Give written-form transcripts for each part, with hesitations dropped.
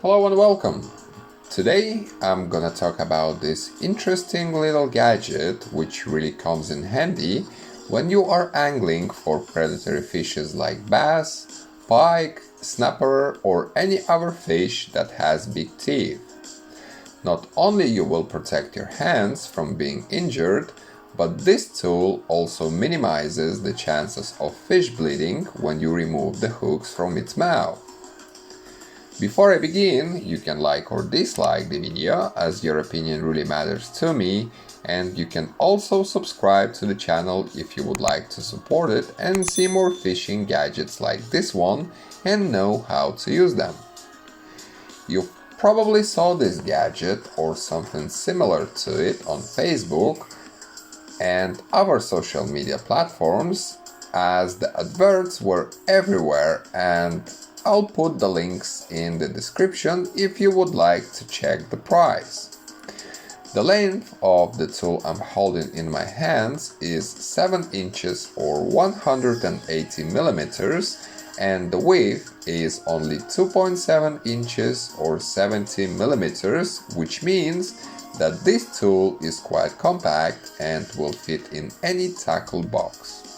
Hello and welcome! Today I'm gonna talk about this interesting little gadget which really comes in handy when you are angling for predatory fishes like bass, pike, snapper or any other fish that has big teeth. Not only you will protect your hands from being injured, but this tool also minimizes the chances of fish bleeding when you remove the hooks from its mouth. Before I begin, you can like or dislike the video, as your opinion really matters to me, and you can also subscribe to the channel if you would like to support it and see more fishing gadgets like this one and know how to use them. You probably saw this gadget or something similar to it on Facebook and other social media platforms, as the adverts were everywhere, and I'll put the links in the description if you would like to check the price. The length of the tool I'm holding in my hands is 7 inches or 180 millimeters, and the width is only 2.7 inches or 70 millimeters, which means that this tool is quite compact and will fit in any tackle box.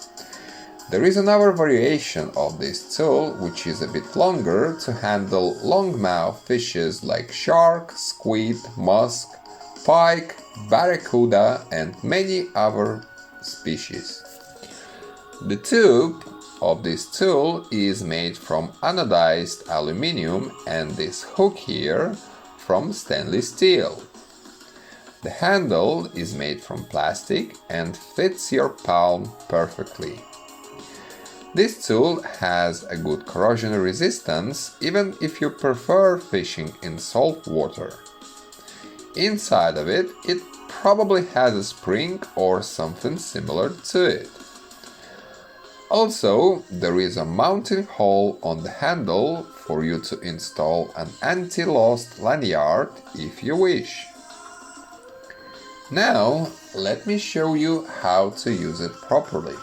There is another variation of this tool which is a bit longer to handle longmouth fishes like shark, squid, musk, pike, barracuda and many other species. The tube of this tool is made from anodized aluminum and this hook here from stainless steel. The handle is made from plastic and fits your palm perfectly. This tool has a good corrosion resistance even if you prefer fishing in salt water. Inside of it, it probably has a spring or something similar to it. Also, there is a mounting hole on the handle for you to install an anti-lost lanyard if you wish. Now, let me show you how to use it properly.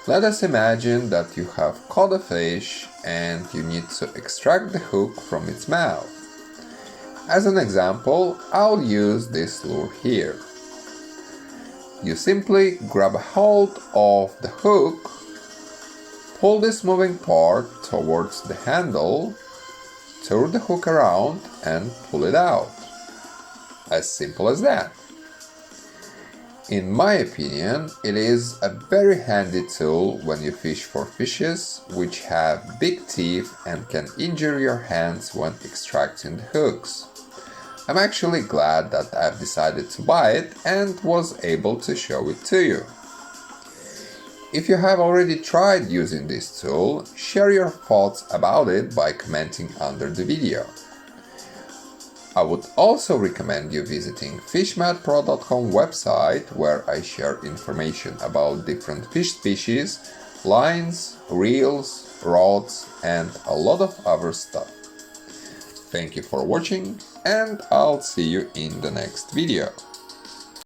Let us imagine that you have caught a fish and you need to extract the hook from its mouth. As an example, I'll use this lure here. You simply grab a hold of the hook, pull this moving part towards the handle, turn the hook around and pull it out. As simple as that. In my opinion, it is a very handy tool when you fish for fishes which have big teeth and can injure your hands when extracting the hooks. I'm actually glad that I've decided to buy it and was able to show it to you. If you have already tried using this tool, share your thoughts about it by commenting under the video. I would also recommend you visiting fishmadpro.com website, where I share information about different fish species, lines, reels, rods and a lot of other stuff. Thank you for watching and I'll see you in the next video.